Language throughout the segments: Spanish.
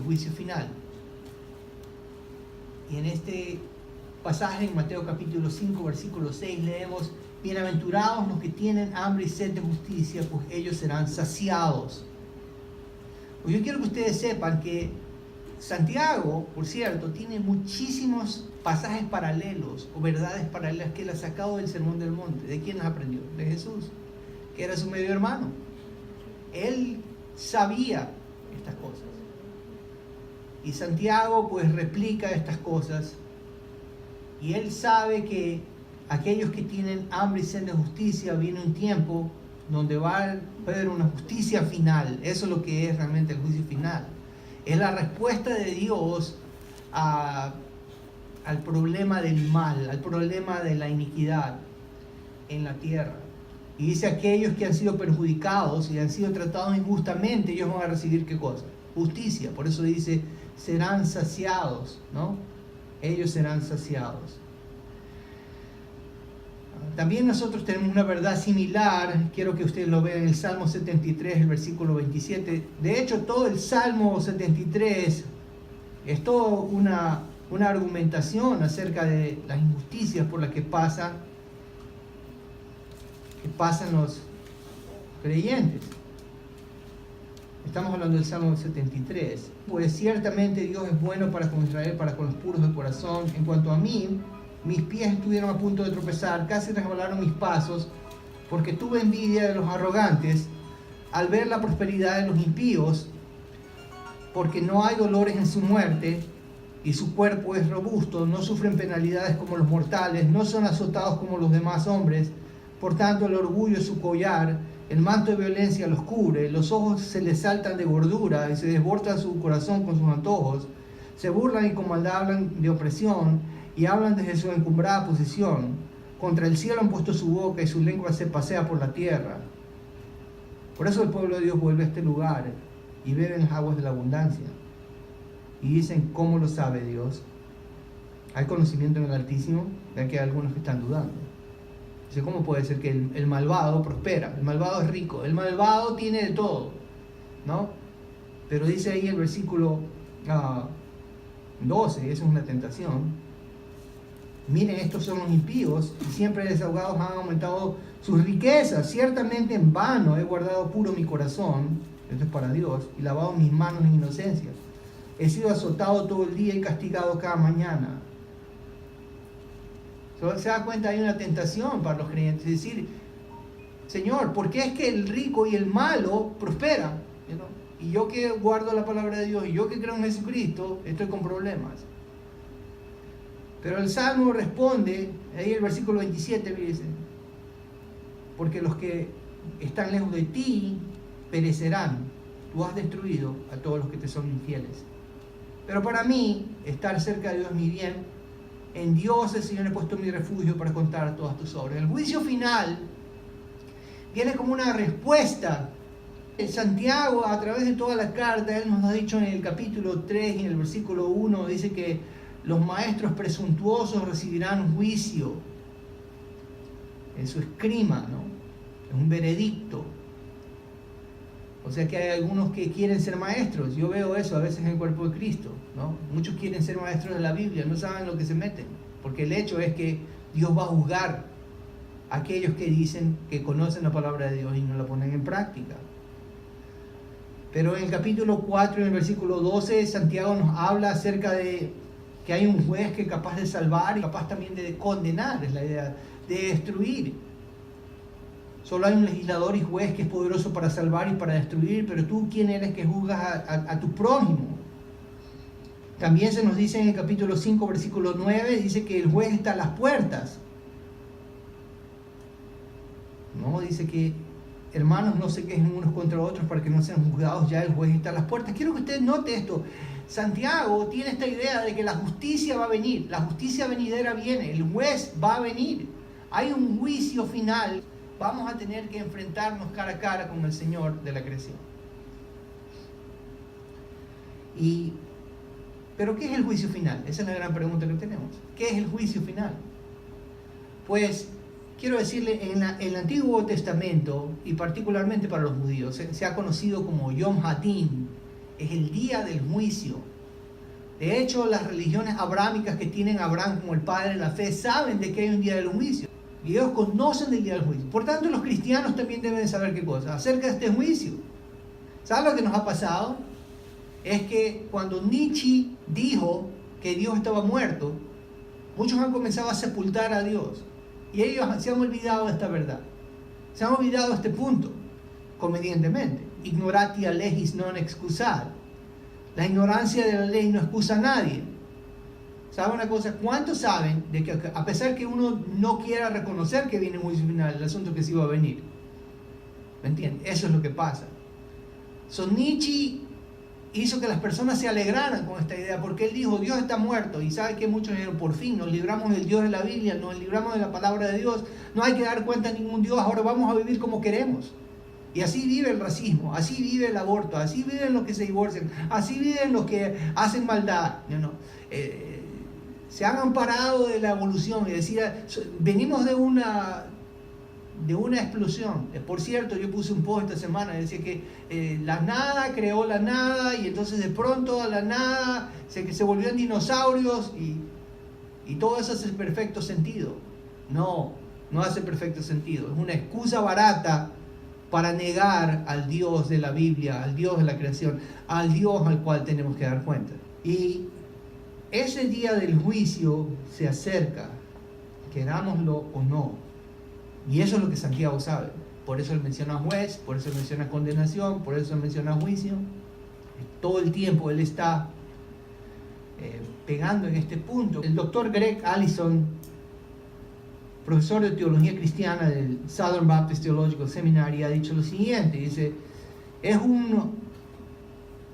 juicio final. Y en este pasaje en Mateo capítulo 5, versículo 6 leemos: bienaventurados los que tienen hambre y sed de justicia, pues ellos serán saciados. Pues yo quiero que ustedes sepan que Santiago, por cierto, tiene muchísimos pasajes paralelos o verdades paralelas que él ha sacado del Sermón del Monte. ¿De quién las aprendió? De Jesús, que era su medio hermano. Él sabía estas cosas. Y Santiago pues replica estas cosas. Y él sabe que aquellos que tienen hambre y sed de justicia, viene un tiempo donde va a haber una justicia final. Eso es lo que es realmente el juicio final. Es la respuesta de Dios al problema del mal, al problema de la iniquidad en la tierra. Y dice: aquellos que han sido perjudicados y han sido tratados injustamente, ellos van a recibir ¿qué cosa? Justicia. Por eso dice: serán saciados, ¿no? Ellos serán saciados. También nosotros tenemos una verdad similar. Quiero que ustedes lo vean en el Salmo 73, el versículo 27. De hecho, todo el Salmo 73 es toda una argumentación acerca de las injusticias por las que pasan los creyentes. Estamos hablando del Salmo 73. Pues ciertamente Dios es bueno para con Israel, para con los puros de corazón. En cuanto a mí, mis pies estuvieron a punto de tropezar, casi resbalaron mis pasos, porque tuve envidia de los arrogantes al ver la prosperidad de los impíos, porque no hay dolores en su muerte, y su cuerpo es robusto, no sufren penalidades como los mortales, no son azotados como los demás hombres. Por tanto, el orgullo es su collar, el manto de violencia los cubre, los ojos se les saltan de gordura y se desborda su corazón con sus antojos. Se burlan y con maldad hablan de opresión y hablan desde su encumbrada posición. Contra el cielo han puesto su boca y su lengua se pasea por la tierra. Por eso el pueblo de Dios vuelve a este lugar y beben las aguas de la abundancia. Y dicen: ¿cómo lo sabe Dios? ¿Hay conocimiento en el Altísimo? Ya que hay algunos que están dudando. Dice: ¿cómo puede ser que el malvado prospera? El malvado es rico, el malvado tiene de todo, ¿no? Pero dice ahí el versículo 12, eso es una tentación. Miren, estos son los impíos, y siempre desahogados han aumentado sus riquezas. Ciertamente en vano he guardado puro mi corazón, esto es para Dios, y lavado mis manos en inocencia. He sido azotado todo el día y castigado cada mañana. Se da cuenta, hay una tentación para los creyentes, es decir: Señor, ¿por qué es que el rico y el malo prosperan? Y yo que guardo la palabra de Dios, y yo que creo en Jesucristo, estoy con problemas. Pero el Salmo responde, ahí el versículo 27 dice: porque los que están lejos de ti perecerán, tú has destruido a todos los que te son infieles. Pero para mí, estar cerca de Dios es mi bien. En Dios el Señor he puesto mi refugio para contar todas tus obras. El juicio final viene como una respuesta. Santiago, a través de toda la carta, él nos ha dicho en el capítulo 3 y en el versículo 1, dice que los maestros presuntuosos recibirán juicio en su escrima, ¿no? Es un veredicto. O sea que hay algunos que quieren ser maestros. Yo veo eso a veces en el cuerpo de Cristo, ¿no? Muchos quieren ser maestros de la Biblia, no saben lo que se meten. Porque el hecho es que Dios va a juzgar a aquellos que dicen que conocen la palabra de Dios y no la ponen en práctica. Pero en el capítulo 4, en el versículo 12, Santiago nos habla acerca de que hay un juez que es capaz de salvar y capaz también de condenar, es la idea, de destruir. Solo hay un legislador y juez que es poderoso para salvar y para destruir, pero tú, ¿quién eres que juzgas a tu prójimo? También se nos dice en el capítulo 5, versículo 9, dice que el juez está a las puertas. No, dice que hermanos no se quejen unos contra otros para que no sean juzgados, ya el juez está a las puertas. Quiero que usted note esto. Santiago tiene esta idea de que la justicia va a venir, la justicia venidera viene, el juez va a venir. Hay un juicio final. Vamos a tener que enfrentarnos cara a cara con el Señor de la creación. ¿Pero qué es el juicio final? Esa es la gran pregunta que tenemos. ¿Qué es el juicio final? Pues quiero decirle, en el Antiguo Testamento, y particularmente para los judíos, se ha conocido como Yom Hadin, Es el día del juicio. De hecho, las religiones abrámicas que tienen a Abraham como el padre de la fe saben de que hay un día del juicio. Y ellos conocen del día del juicio. Por tanto, los cristianos también deben saber qué cosa acerca de este juicio. ¿Saben lo que nos ha pasado? Es que cuando Nietzsche dijo que Dios estaba muerto, muchos han comenzado a sepultar a Dios. Y ellos se han olvidado de esta verdad. Se han olvidado de este punto, convenientemente. Ignorantia legis non excusat. La ignorancia de la ley no excusa a nadie. ¿Saben una cosa? ¿Cuántos saben de que a pesar que uno no quiera reconocer que viene un juicio final, el asunto que sí va a venir? ¿Me entienden? Eso es lo que pasa. Nietzsche hizo que las personas se alegraran con esta idea, porque él dijo, Dios está muerto, y sabe que muchos dijeron, por fin nos libramos del Dios de la Biblia, nos libramos de la palabra de Dios, no hay que dar cuenta de ningún Dios, ahora vamos a vivir como queremos. Y así vive el racismo, así vive el aborto, así viven los que se divorcian, así viven los que hacen maldad. Se han amparado de la evolución y decía, venimos de una explosión. Por cierto, yo puse un post esta semana y decía que la nada creó la nada, y entonces de pronto a la nada se volvieron dinosaurios, y todo eso hace perfecto sentido. No hace perfecto sentido. Es una excusa barata para negar al Dios de la Biblia, al Dios de la creación, al Dios al cual tenemos que dar cuenta. Y ese día del juicio se acerca, querámoslo o no. Y eso es lo que Santiago sabe. Por eso él menciona juez, por eso él menciona condenación, por eso él menciona juicio. Todo el tiempo él está pegando en este punto. El doctor Greg Allison, profesor de teología cristiana del Southern Baptist Theological Seminary, ha dicho lo siguiente. Dice, es un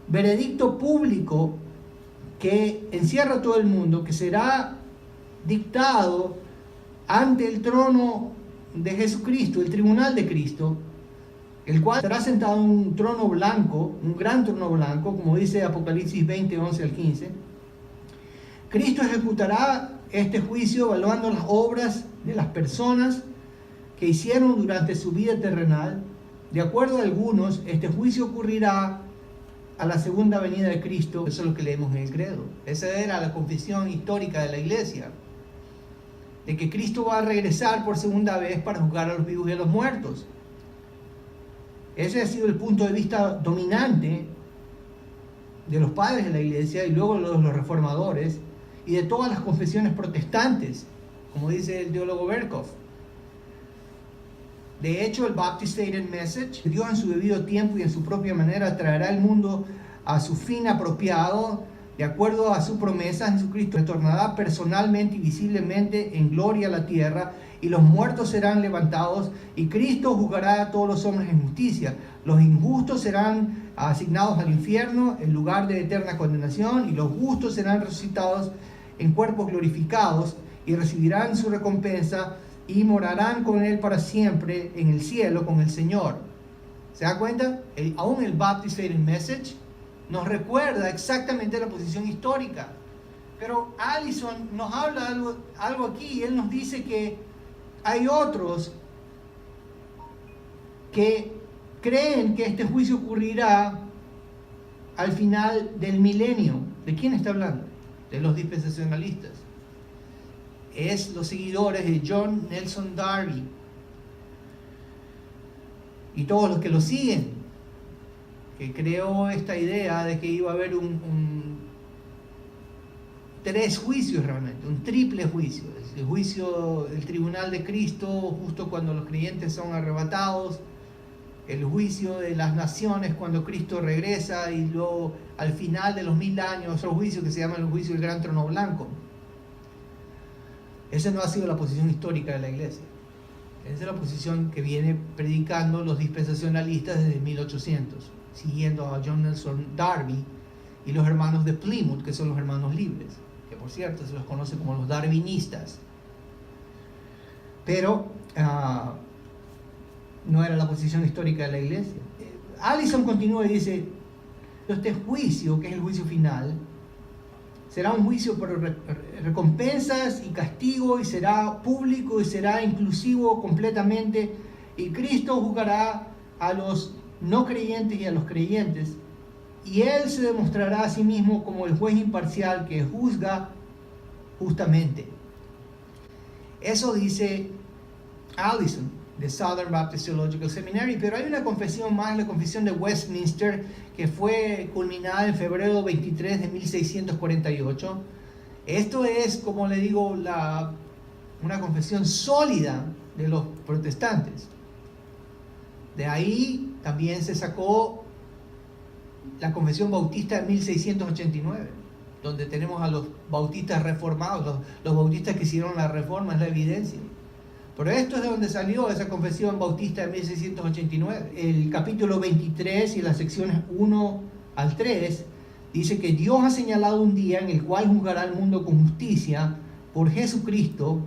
veredicto público que encierra a todo el mundo, que será dictado ante el trono de Jesucristo, el tribunal de Cristo, el cual estará sentado en un trono blanco, un gran trono blanco, como dice Apocalipsis 20, 11 al 15. Cristo ejecutará este juicio evaluando las obras de las personas que hicieron durante su vida terrenal. De acuerdo a algunos, este juicio ocurrirá a la segunda venida de Cristo. Eso es lo que leemos en el credo. Esa era la confesión histórica de la iglesia, de que Cristo va a regresar por segunda vez para juzgar a los vivos y a los muertos. Ese ha sido el punto de vista dominante de los padres de la iglesia, y luego de los reformadores y de todas las confesiones protestantes, como dice el teólogo Berkhoff. De hecho, el Baptist Faith and Message, Dios en su debido tiempo y en su propia manera traerá el mundo a su fin apropiado, de acuerdo a su promesa. Jesucristo retornará personalmente y visiblemente en gloria a la tierra, y los muertos serán levantados, y Cristo juzgará a todos los hombres en justicia. Los injustos serán asignados al infierno, en lugar de eterna condenación, y los justos serán resucitados en cuerpos glorificados, y recibirán su recompensa, y morarán con él para siempre en el cielo con el Señor. ¿Se da cuenta? Aún el Baptist Faith and Message nos recuerda exactamente la posición histórica. Pero Allison nos habla algo aquí. Él nos dice que hay otros que creen que este juicio ocurrirá al final del milenio. ¿De quién está hablando? De los dispensacionalistas. Es los seguidores de John Nelson Darby y todos los que lo siguen, que creó esta idea de que iba a haber tres juicios realmente, un triple juicio. El juicio del tribunal de Cristo justo cuando los creyentes son arrebatados, el juicio de las naciones cuando Cristo regresa, y luego al final de los 1000 años otro juicio que se llama el juicio del gran trono blanco. Esa no ha sido la posición histórica de la iglesia. Esa es la posición que viene predicando los dispensacionalistas desde 1800, siguiendo a John Nelson Darby y los hermanos de Plymouth, que son los hermanos libres, que por cierto se los conoce como los darwinistas. Pero no era la posición histórica de la iglesia. Allison continúa y dice, este juicio, que es el juicio final, será un juicio por recompensas y castigo, y será público y será inclusivo completamente, y Cristo juzgará a los no creyentes y a los creyentes, y Él se demostrará a sí mismo como el juez imparcial que juzga justamente. Eso dice Allison de Southern Baptist Theological Seminary, pero hay una confesión más, la confesión de Westminster, que fue culminada en febrero 23 de 1648. Esto es, como le digo, una confesión sólida de los protestantes. De ahí también se sacó la confesión bautista de 1689, donde tenemos a los bautistas reformados, los bautistas que hicieron la reforma, es la evidencia. Pero esto es de donde salió esa confesión bautista de 1689. El capítulo 23 y las secciones 1 al 3 dice que Dios ha señalado un día en el cual juzgará al mundo con justicia por Jesucristo,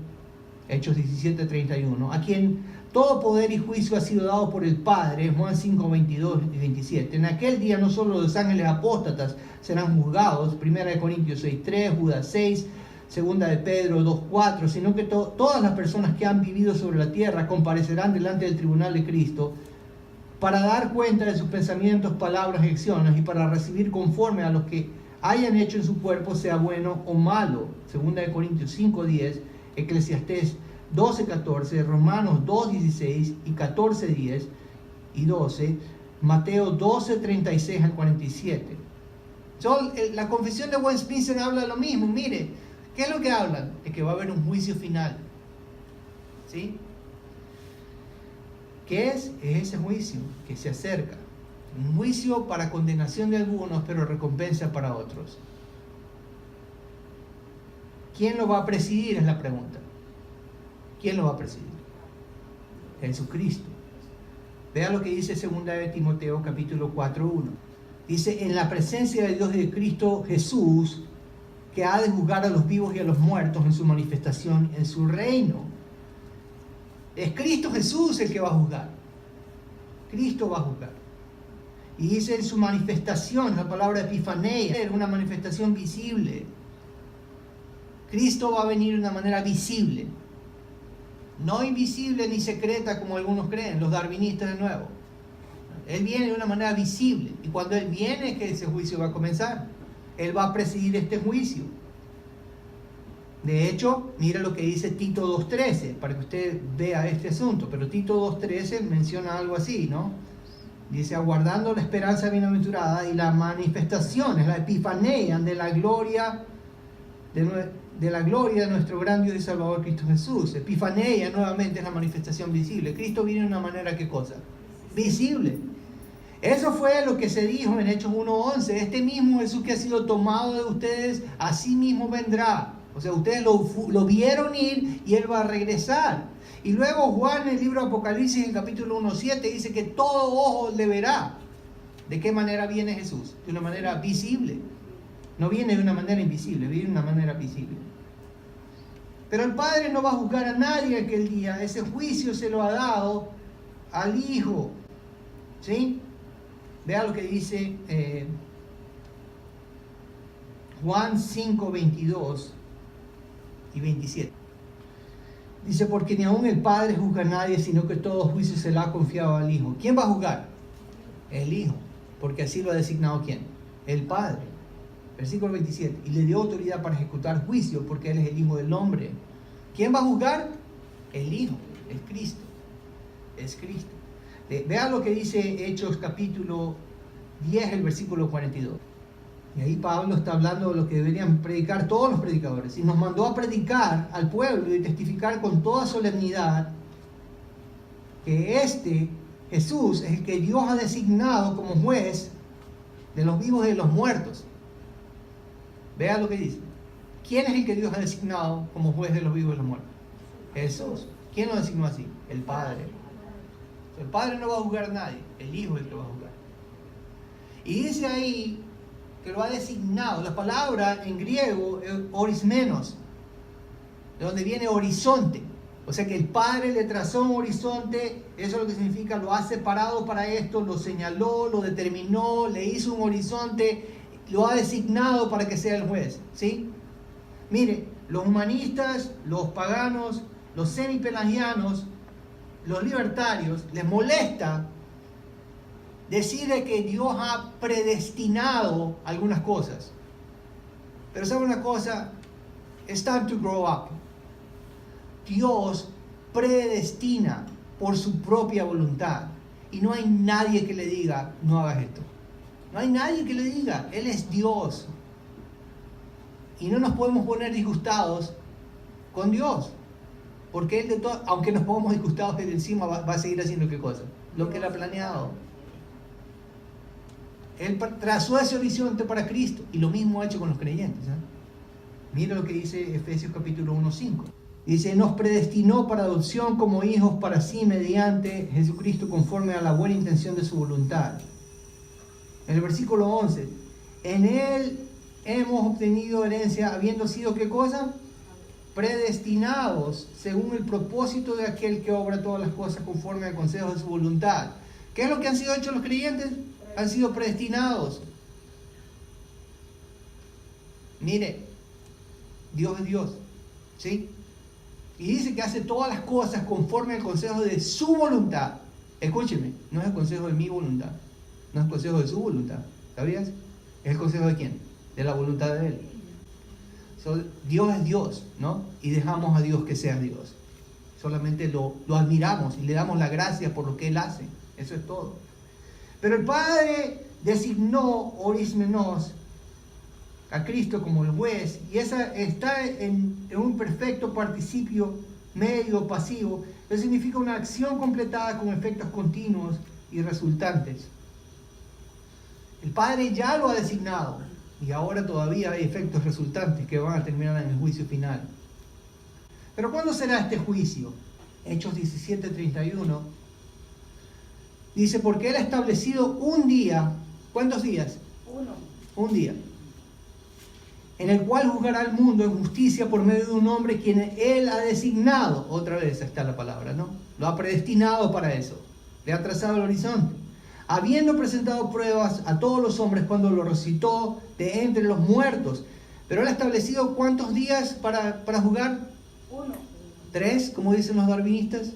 Hechos 17:31, a quien todo poder y juicio ha sido dado por el Padre, Juan 5, 22 y 27. En aquel día no solo los ángeles apóstatas serán juzgados, 1 Corintios 6:3, Judas 6, 2 de Pedro 2:4, sino que todas las personas que han vivido sobre la tierra comparecerán delante del tribunal de Cristo para dar cuenta de sus pensamientos, palabras y acciones, y para recibir conforme a lo que hayan hecho en su cuerpo, sea bueno o malo. 2 de Corintios 5:10, Eclesiastés 12:14, Romanos 2:16 y 14:10 y 12, Mateo 12:36 al 47. La confesión de Westminster habla de lo mismo. Mire, ¿qué es lo que hablan? De que va a haber un juicio final. ¿Sí? ¿Qué es? Es ese juicio que se acerca. Un juicio para condenación de algunos, pero recompensa para otros. ¿Quién lo va a presidir? Es la pregunta. ¿Quién lo va a presidir? Jesucristo. Vea lo que dice 2 de Timoteo capítulo 4:1. Dice, en la presencia de Dios y de Cristo Jesús, que ha de juzgar a los vivos y a los muertos en su manifestación en su reino. Es Cristo Jesús el que va a juzgar. Cristo va a juzgar. Y dice en su manifestación, la palabra epifanía, es una manifestación visible. Cristo va a venir de una manera visible. No invisible ni secreta como algunos creen, los darwinistas de nuevo. Él viene de una manera visible. Y cuando Él viene es que ese juicio va a comenzar. Él va a presidir este juicio. De hecho, mira lo que dice Tito 2:13, para que usted vea este asunto. Pero Tito 2:13 menciona algo así, ¿no? Dice, aguardando la esperanza bienaventurada y la manifestación, es la epifanía de la gloria de nuestro gran Dios y Salvador Cristo Jesús. Epifanía nuevamente es la manifestación visible. Cristo viene de una manera, ¿qué cosa? Visible. Eso fue lo que se dijo en Hechos 1:11. Este mismo Jesús que ha sido tomado de ustedes, así mismo vendrá. O sea, ustedes lo vieron ir y Él va a regresar. Y luego Juan en el libro de Apocalipsis, en el capítulo 1:7, dice que todo ojo le verá. ¿De qué manera viene Jesús? De una manera visible. No viene de una manera invisible, viene de una manera visible. Pero el Padre no va a juzgar a nadie aquel día. Ese juicio se lo ha dado al Hijo. ¿Sí? Vea lo que dice Juan 5, 22 y 27. Dice, porque ni aun el Padre juzga a nadie, sino que todo juicio se le ha confiado al Hijo. ¿Quién va a juzgar? El Hijo. Porque así lo ha designado ¿quién? El Padre. Versículo 27. Y le dio autoridad para ejecutar juicio, porque Él es el Hijo del hombre. ¿Quién va a juzgar? El Hijo. Es Cristo. Es Cristo. Vea lo que dice Hechos capítulo 10, el versículo 42. Y ahí Pablo está hablando de lo que deberían predicar todos los predicadores. Y nos mandó a predicar al pueblo y testificar con toda solemnidad que este Jesús es el que Dios ha designado como juez de los vivos y de los muertos. Vea lo que dice. ¿Quién es el que Dios ha designado como juez de los vivos y los muertos? Jesús. ¿Quién lo designó así? El Padre. El Padre no va a juzgar a nadie, el Hijo es el que va a juzgar. Y dice ahí que lo ha designado. La palabra en griego es orismenos, de donde viene horizonte. O sea que el Padre le trazó un horizonte, eso es lo que significa, lo ha separado para esto, lo señaló, lo determinó, le hizo un horizonte, lo ha designado para que sea el juez. ¿Sí? Mire, los humanistas, los paganos, los semipelagianos, los libertarios, les molesta decide que Dios ha predestinado algunas cosas. Pero ¿sabe una cosa? It's time to grow up. Dios predestina por su propia voluntad. Y no hay nadie que le diga, no hagas esto. No hay nadie que le diga, Él es Dios. Y no nos podemos poner disgustados con Dios. Porque Él, aunque nos pongamos disgustados, Él encima va a seguir haciendo ¿qué cosa? Lo que Él ha planeado. Él trazó ese horizonte para Cristo. Y lo mismo ha hecho con los creyentes. Mira lo que dice Efesios capítulo 1:5. Dice, nos predestinó para adopción como hijos para sí mediante Jesucristo conforme a la buena intención de su voluntad. En el versículo 11, en Él hemos obtenido herencia habiendo sido ¿qué cosa? Predestinados según el propósito de aquel que obra todas las cosas conforme al consejo de su voluntad. ¿Qué es lo que han sido hechos los creyentes? Han sido predestinados. Mire, Dios es Dios, ¿sí? Y dice que hace todas las cosas conforme al consejo de su voluntad. Escúcheme, no es el consejo de mi voluntad, no es el consejo de su voluntad, ¿sabías? Es el consejo de quién, de la voluntad de Él. Dios es Dios, ¿no? Y dejamos a Dios que sea Dios. Solamente lo admiramos y le damos la gracia por lo que Él hace. Eso es todo. Pero el Padre designó orismenos a Cristo como el juez, y esa está en un perfecto participio medio pasivo. Eso significa una acción completada con efectos continuos y resultantes. El Padre ya lo ha designado y ahora todavía hay efectos resultantes que van a terminar en el juicio final. Pero ¿cuándo será este juicio? Hechos 17:31 dice, porque Él ha establecido un día. ¿Cuántos días? Un día, en el cual juzgará al mundo en justicia por medio de un hombre quien Él ha designado. Otra vez está la palabra, ¿no? Lo ha predestinado para eso. Le ha trazado el horizonte. Habiendo presentado pruebas a todos los hombres cuando lo resucitó de entre los muertos. Pero Él ha establecido ¿cuántos días para juzgar? 3, como dicen los darwinistas.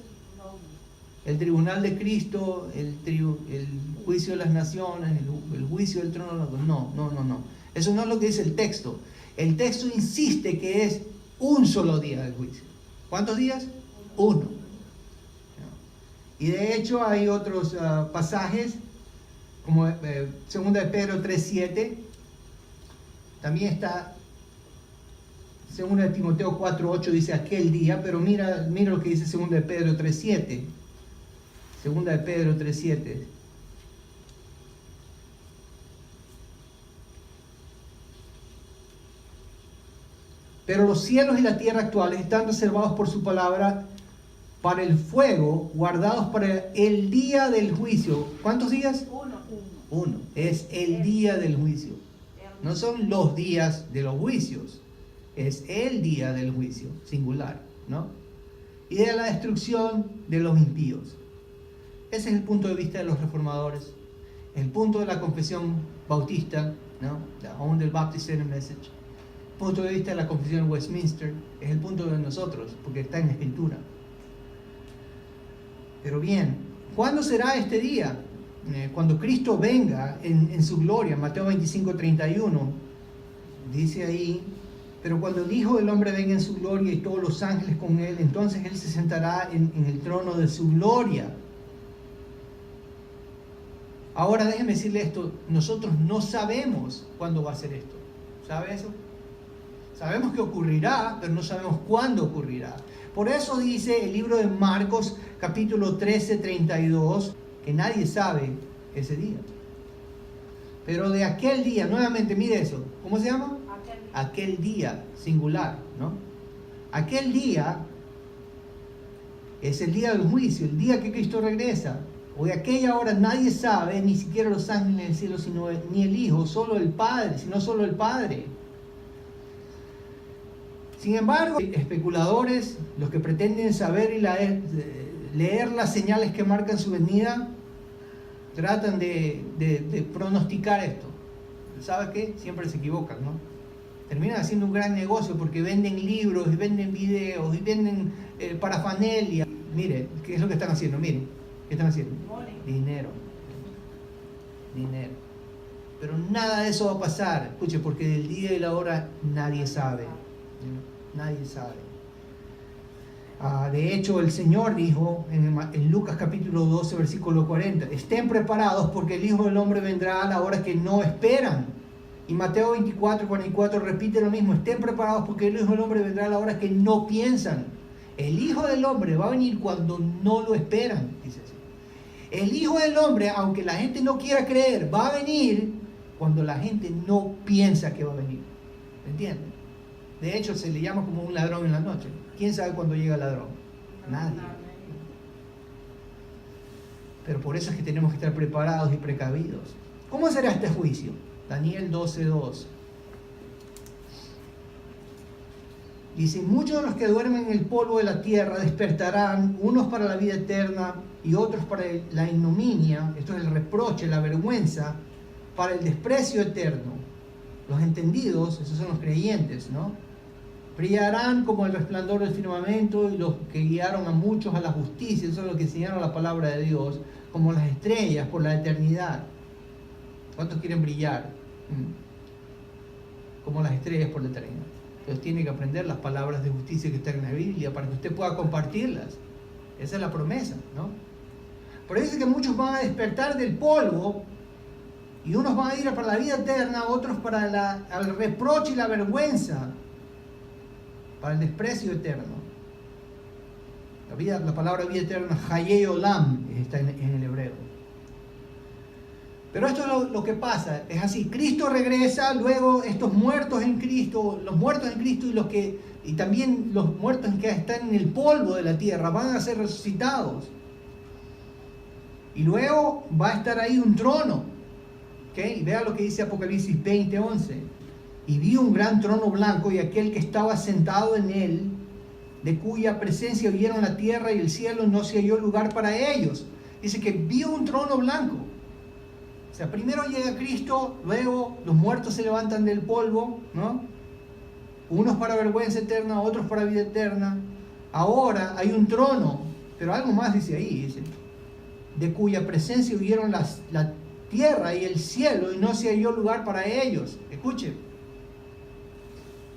El tribunal de Cristo, el juicio de las naciones, el juicio del trono. No. Eso no es lo que dice el texto. El texto insiste que es un solo día del juicio. ¿Cuántos días? 1. Y de hecho hay otros pasajes, como 2 de Pedro 3:7. También está 2 de Timoteo 4:8, dice aquel día, pero mira lo que dice 2 de Pedro 3:7. 2 de Pedro 3:7. Pero los cielos y la tierra actuales están reservados por su palabra para el fuego, guardados para el día del juicio. ¿Cuántos días? 1. Es el día del juicio. No son los días de los juicios. Es el día del juicio, singular, ¿no? Y de la destrucción de los impíos. Ese es el punto de vista de los reformadores. El punto de la confesión bautista, ¿no? La Oundle Baptist Center Message. Punto de vista de la confesión de Westminster, es el punto de nosotros, porque está en la Escritura. Pero bien, ¿cuándo será este día? Cuando Cristo venga en su gloria. Mateo 25:31 dice ahí, pero cuando el Hijo del Hombre venga en su gloria y todos los ángeles con Él, entonces Él se sentará en el trono de su gloria. Ahora déjeme decirle esto, nosotros no sabemos cuándo va a ser esto. ¿Sabe eso? Sabemos que ocurrirá, pero no sabemos cuándo ocurrirá. Por eso dice el libro de Marcos, capítulo 13:32, que nadie sabe ese día. Pero de aquel día, nuevamente, mire eso, ¿cómo se llama? Aquel día, singular, ¿no? Aquel día es el día del juicio, el día que Cristo regresa. O de aquella hora nadie sabe, ni siquiera los ángeles del cielo, sino ni el Hijo, solo el Padre, sino solo el Padre. Sin embargo, especuladores, los que pretenden saber y leer las señales que marcan su venida, tratan de pronosticar esto. ¿Sabes qué? Siempre se equivocan, ¿no? Terminan haciendo un gran negocio porque venden libros y venden videos y venden parafernalia. Mire, ¿qué es lo que están haciendo? Miren, ¿qué están haciendo? Dinero. dinero. Pero nada de eso va a pasar. Escuche, porque del día y la hora nadie sabe. Nadie sabe. De hecho, el Señor dijo en Lucas capítulo 12, versículo 40, estén preparados porque el Hijo del Hombre vendrá a la hora que no esperan. Y Mateo 24, 44 repite lo mismo, estén preparados porque el Hijo del Hombre vendrá a la hora que no piensan. El Hijo del Hombre va a venir cuando no lo esperan, dice así. El Hijo del Hombre, aunque la gente no quiera creer, va a venir cuando la gente no piensa que va a venir. ¿Me entienden? De hecho, se le llama como un ladrón en la noche. ¿Quién sabe cuándo llega el ladrón? Nadie. Pero por eso es que tenemos que estar preparados y precavidos. ¿Cómo será este juicio? Daniel 12:2. Dice, muchos de los que duermen en el polvo de la tierra despertarán, unos para la vida eterna y otros para la ignominia, esto es el reproche, la vergüenza, para el desprecio eterno. Los entendidos, esos son los creyentes, ¿no? Brillarán como el resplandor del firmamento y los que guiaron a muchos a la justicia, eso es lo que enseñaron la palabra de Dios, como las estrellas por la eternidad. ¿Cuántos quieren brillar? Como las estrellas por la eternidad. Entonces tiene que aprender las palabras de justicia que están en la Biblia para que usted pueda compartirlas. Esa es la promesa, ¿no? Por eso es que muchos van a despertar del polvo y unos van a ir para la vida eterna, otros para el reproche y la vergüenza, para el desprecio eterno. La palabra vida eterna, Hayei Olam, está en el hebreo. Pero esto es lo que pasa, es así, Cristo regresa, luego estos muertos en Cristo, los muertos en Cristo y también los muertos que están en el polvo de la tierra van a ser resucitados. Y luego va a estar ahí un trono, ¿okay? Vea lo que dice Apocalipsis 20:11. Y vi un gran trono blanco y aquel que estaba sentado en él, de cuya presencia vieron la tierra y el cielo, no se halló lugar para ellos. Dice que vio un trono blanco. O sea, primero llega Cristo, luego los muertos se levantan del polvo, ¿no? Unos para vergüenza eterna, otros para vida eterna. Ahora hay un trono, pero algo más dice ahí, dice, de cuya presencia vieron la tierra y el cielo y no se halló lugar para ellos. Escuchen,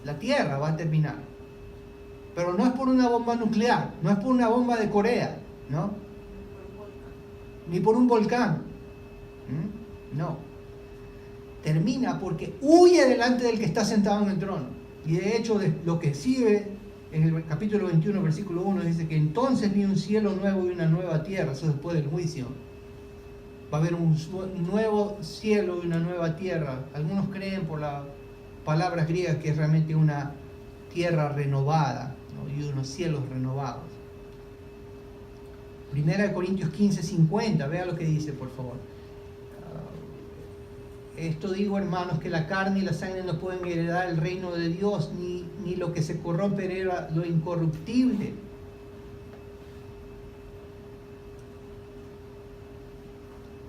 la tierra va a terminar, pero no es por una bomba nuclear, no es por una bomba de Corea, ¿no? Ni por un volcán. No, termina porque huye delante del que está sentado en el trono. Y de hecho, lo que sigue en el capítulo 21, versículo 1, dice que entonces vi un cielo nuevo y una nueva tierra. Eso después del juicio. Va a haber un nuevo cielo y una nueva tierra. Algunos creen por las palabras griegas que es realmente una tierra renovada, ¿no? Y unos cielos renovados. Primera de Corintios 15:50, vea lo que dice, por favor. Esto digo, hermanos, que la carne y la sangre no pueden heredar el reino de Dios, ni lo que se corrompe hereda lo incorruptible.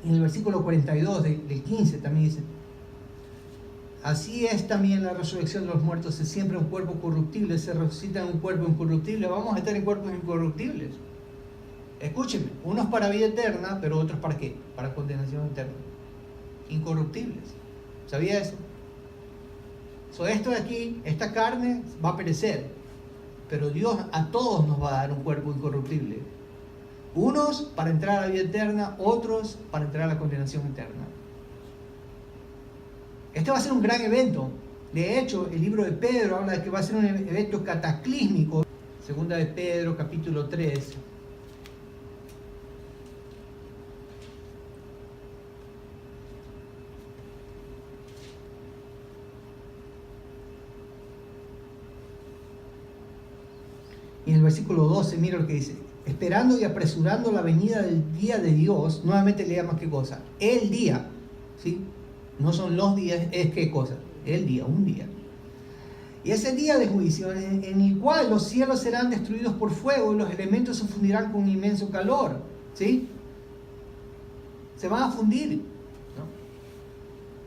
En el versículo 42 del 15 también dice, así es también la resurrección de los muertos, se siembra un cuerpo corruptible, se resucita en un cuerpo incorruptible, vamos a estar en cuerpos incorruptibles. Escúchenme, unos para vida eterna, pero otros para ¿qué? Para condenación eterna. Incorruptibles. ¿Sabía eso? Esto de aquí, esta carne va a perecer, pero Dios a todos nos va a dar un cuerpo incorruptible. Unos para entrar a la vida eterna, otros para entrar a la condenación eterna. Este va a ser un gran evento. De hecho, el libro de Pedro habla de que va a ser un evento cataclísmico. Segunda de Pedro, capítulo 3. Y en el versículo 12, mira lo que dice. Esperando y apresurando la venida del día de Dios, nuevamente le llama qué cosa. El día, ¿sí? No son los días, es qué cosa. El día, un día. Y ese día de juicio, en el cual los cielos serán destruidos por fuego y los elementos se fundirán con inmenso calor, ¿sí? Se van a fundir, ¿no?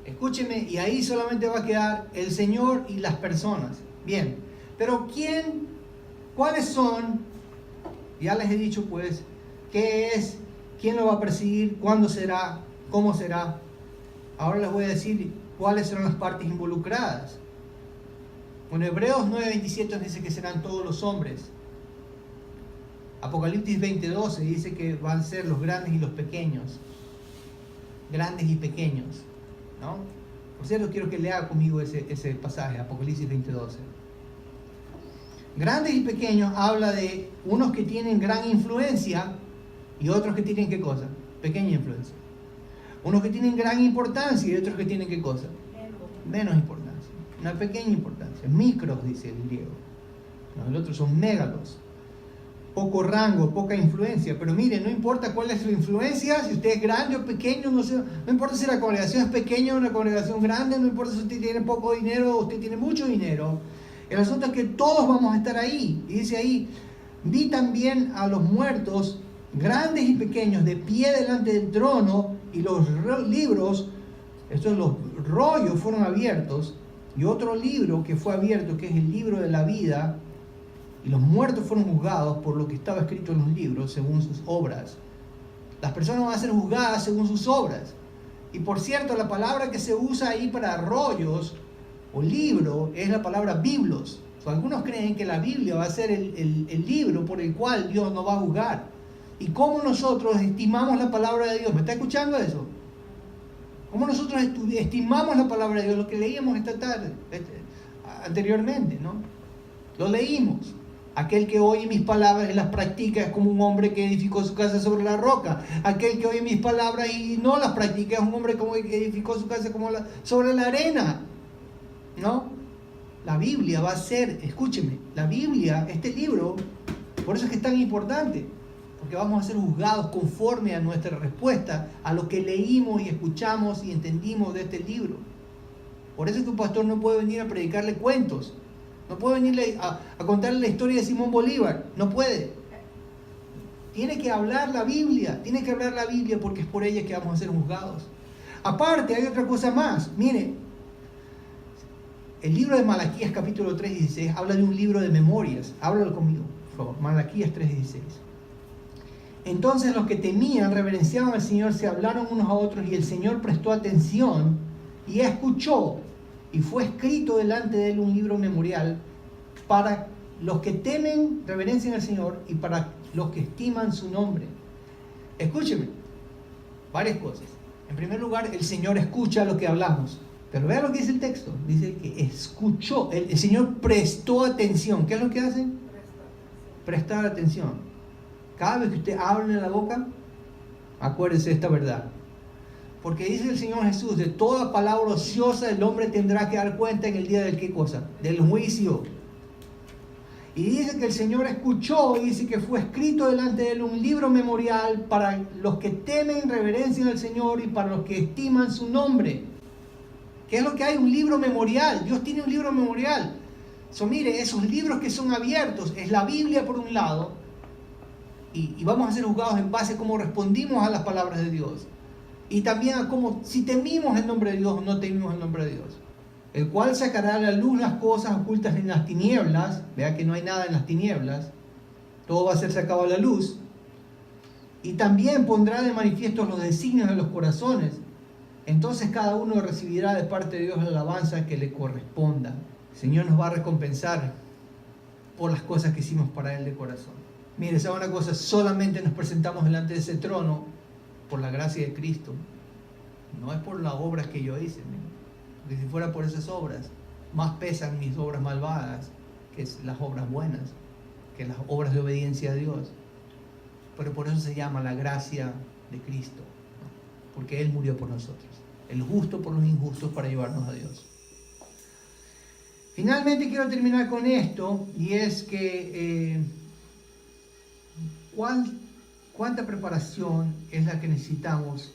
Escúcheme, y ahí solamente va a quedar el Señor y las personas. Bien, pero ¿cuáles son? Ya les he dicho pues, ¿qué es? ¿Quién lo va a perseguir? ¿Cuándo será? ¿Cómo será? Ahora les voy a decir cuáles serán las partes involucradas. Bueno, Hebreos 9:27 dice que serán todos los hombres. Apocalipsis 20:12 dice que van a ser los grandes y los pequeños. Grandes y pequeños, ¿no? Por cierto, quiero que lea conmigo ese pasaje, Apocalipsis 20:12. Grandes y pequeños habla de unos que tienen gran influencia y otros que tienen ¿qué cosa? Pequeña influencia. Unos que tienen gran importancia y otros que tienen ¿qué cosa? Menos importancia. Una pequeña importancia. Micros, dice el griego. Los otros son mégalos. Poco rango, poca influencia. Pero mire, no importa cuál es su influencia, si usted es grande o pequeño, no importa si la congregación es pequeña o una congregación grande, no importa si usted tiene poco dinero o usted tiene mucho dinero. El asunto es que todos vamos a estar ahí. Y dice ahí, vi también a los muertos, grandes y pequeños, de pie delante del trono, y los libros, estos los rollos fueron abiertos, y otro libro que fue abierto, que es el libro de la vida, y los muertos fueron juzgados por lo que estaba escrito en los libros, según sus obras. Las personas van a ser juzgadas según sus obras. Y por cierto, la palabra que se usa ahí para rollos o libro es la palabra biblos. Algunos creen que la Biblia va a ser el libro por el cual Dios nos va a juzgar. ¿Y cómo nosotros estimamos la palabra de Dios? ¿Me está escuchando eso? ¿Cómo nosotros estimamos la palabra de Dios? Lo que leíamos esta tarde, anteriormente, ¿no? Lo leímos. Aquel que oye mis palabras y las practica es como un hombre que edificó su casa sobre la roca. Aquel que oye mis palabras y no las practica es un hombre que edificó su casa sobre la arena. ¿No? La Biblia va a ser, escúcheme, la Biblia, este libro, por eso es que es tan importante. Porque vamos a ser juzgados conforme a nuestra respuesta, a lo que leímos y escuchamos y entendimos de este libro. Por eso es que un pastor no puede venir a predicarle cuentos. No puede venirle a contarle la historia de Simón Bolívar. No puede. Tiene que hablar la Biblia. Tiene que hablar la Biblia porque es por ella que vamos a ser juzgados. Aparte, hay otra cosa más. Mire, el libro de Malaquías capítulo 3:16 habla de un libro de memorias. Háblalo conmigo, por favor. Malaquías 3:16. Entonces los que temían, reverenciaban al Señor, se hablaron unos a otros y el Señor prestó atención y escuchó. Y fue escrito delante de él un libro memorial para los que temen, reverencian al Señor y para los que estiman su nombre. Escúcheme, varias cosas. En primer lugar, el Señor escucha lo que hablamos. Pero vea lo que dice el texto. Dice que escuchó, el Señor prestó atención. ¿Qué es lo que hace? Prestar atención. Cada vez que usted hable en la boca, acuérdese de esta verdad. Porque dice el Señor Jesús, de toda palabra ociosa el hombre tendrá que dar cuenta en el día del ¿qué cosa? Del juicio. Y dice que el Señor escuchó y dice que fue escrito delante de él un libro memorial para los que temen, reverencian al Señor y para los que estiman su nombre. ¿Qué es lo que hay? Un libro memorial. Dios tiene un libro memorial. Mire, esos libros que son abiertos, es la Biblia por un lado, y vamos a ser juzgados en base a cómo respondimos a las palabras de Dios. Y también a cómo, si temimos el nombre de Dios o no temimos el nombre de Dios. El cual sacará a la luz las cosas ocultas en las tinieblas. Vea que no hay nada en las tinieblas. Todo va a ser sacado a la luz. Y también pondrá de manifiesto los designios de los corazones. Entonces cada uno recibirá de parte de Dios la alabanza que le corresponda. El Señor nos va a recompensar por las cosas que hicimos para Él de corazón. Mire, ¿sabe una cosa? Solamente nos presentamos delante de ese trono por la gracia de Cristo. No es por las obras que yo hice. Porque si fuera por esas obras, más pesan mis obras malvadas que las obras buenas, que las obras de obediencia a Dios. Pero por eso se llama la gracia de Cristo, ¿no? Porque Él murió por nosotros, el justo por los injustos, para llevarnos a Dios. Finalmente quiero terminar con esto, y es que ¿cuánta preparación es la que necesitamos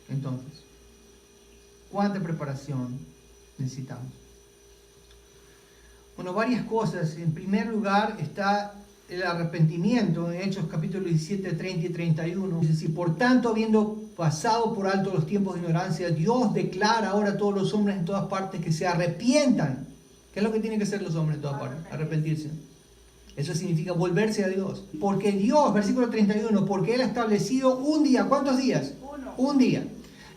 entonces? ¿Cuánta preparación necesitamos? Bueno, varias cosas. En primer lugar está el arrepentimiento en Hechos capítulo 17, 30 y 31. Dice, si por tanto, habiendo pasado por alto los tiempos de ignorancia, Dios declara ahora a todos los hombres en todas partes que se arrepientan. ¿Qué es lo que tienen que hacer los hombres en todas partes? Arrepentirse. Eso significa volverse a Dios. Porque Dios, versículo 31, porque Él ha establecido un día. ¿Cuántos días? Un día.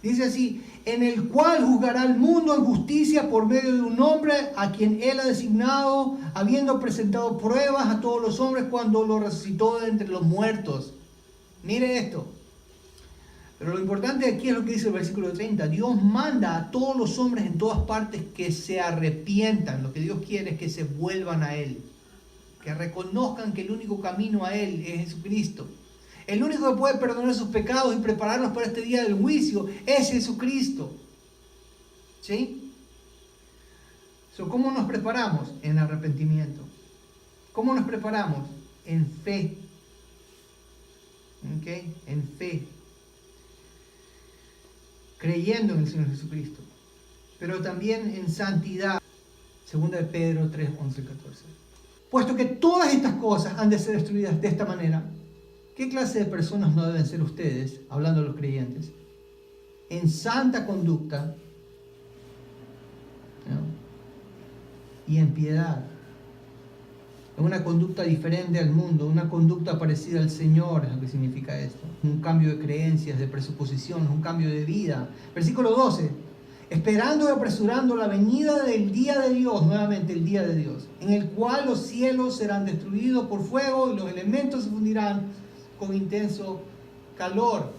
Dice así, en el cual juzgará al mundo en justicia por medio de un hombre a quien él ha designado, habiendo presentado pruebas a todos los hombres cuando lo resucitó de entre los muertos. Mire esto. Pero lo importante aquí es lo que dice el versículo 30. Dios manda a todos los hombres en todas partes que se arrepientan. Lo que Dios quiere es que se vuelvan a Él. Que reconozcan que el único camino a Él es Jesucristo. El único que puede perdonar sus pecados y prepararnos para este día del juicio es Jesucristo. ¿Sí? ¿Cómo nos preparamos? En arrepentimiento. ¿Cómo nos preparamos? En fe. ¿Ok? En fe. Creyendo en el Señor Jesucristo. Pero también en santidad. 2 de Pedro 3, 11 y 14. Puesto que todas estas cosas han de ser destruidas de esta manera, ¿qué clase de personas no deben ser ustedes, hablando de los creyentes? En santa conducta, ¿no? Y en piedad. En una conducta diferente al mundo, una conducta parecida al Señor, es lo que significa esto. Un cambio de creencias, de presuposiciones, un cambio de vida. Versículo 12. Esperando y apresurando la venida del día de Dios, nuevamente el día de Dios, en el cual los cielos serán destruidos por fuego y los elementos se fundirán con intenso calor.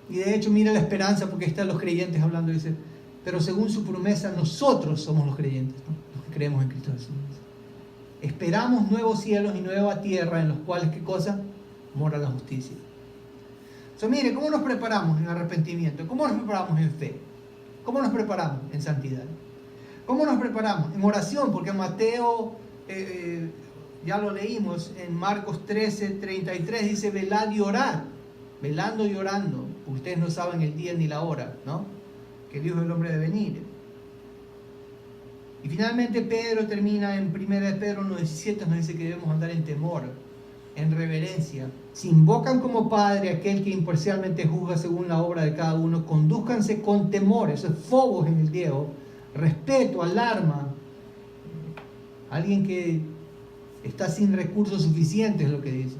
Y de hecho mira la esperanza, porque están los creyentes hablando, dice, pero según su promesa nosotros somos los creyentes, ¿no? Los que creemos en Cristo Jesús. Esperamos nuevos cielos y nueva tierra en los cuales, ¿qué cosa? Mora la justicia. Mire, ¿cómo nos preparamos en arrepentimiento? ¿Cómo nos preparamos en fe? ¿Cómo nos preparamos en santidad? ¿Cómo nos preparamos? En oración, porque Mateo, ya lo leímos, en Marcos 13, 33 dice, velad y orad, velando y orando. Ustedes no saben el día ni la hora, ¿no? Que Dios es el hombre de venir. Y finalmente Pedro termina en 1 de Pedro 1:17, nos dice que debemos andar en temor, en reverencia. Si invocan como Padre aquel que imparcialmente juzga según la obra de cada uno, condúzcanse con temor, eso es phobos en el griego, respeto, alarma. Alguien que está sin recursos suficientes, es lo que dice.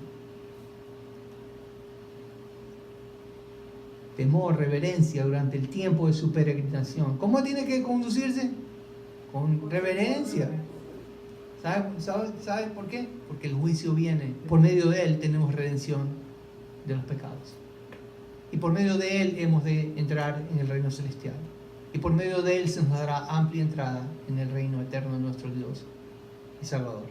Temor, reverencia durante el tiempo de su peregrinación. ¿Cómo tiene que conducirse? Con reverencia. ¿Sabe por qué? Porque el juicio viene. Por medio de Él tenemos redención de los pecados. Y por medio de Él hemos de entrar en el reino celestial. Y por medio de Él se nos dará amplia entrada en el reino eterno de nuestro Dios y Salvador.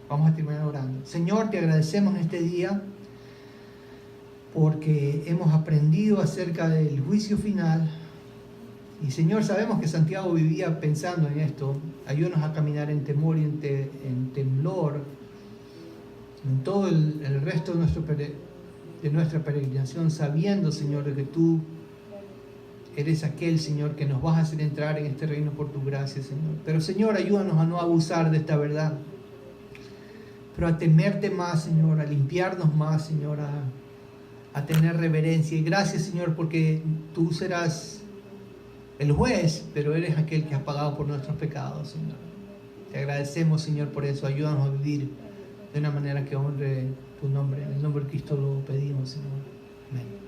Vamos a terminar orando. Señor, te agradecemos en este día porque hemos aprendido acerca del juicio final. Y Señor, sabemos que Santiago vivía pensando en esto. Ayúdanos a caminar en temor y en temblor en todo el resto de nuestra peregrinación, sabiendo, Señor, de que tú eres aquel, Señor, que nos vas a hacer entrar en este reino por tu gracia, Señor. Pero, Señor, ayúdanos a no abusar de esta verdad, pero a temerte más, Señor, a limpiarnos más, Señor, a tener reverencia. Y gracias, Señor, porque tú serás el juez, pero eres aquel que has pagado por nuestros pecados, Señor. Te agradecemos, Señor, por eso. Ayúdanos a vivir de una manera que honre tu nombre. En el nombre de Cristo lo pedimos, Señor. Amén.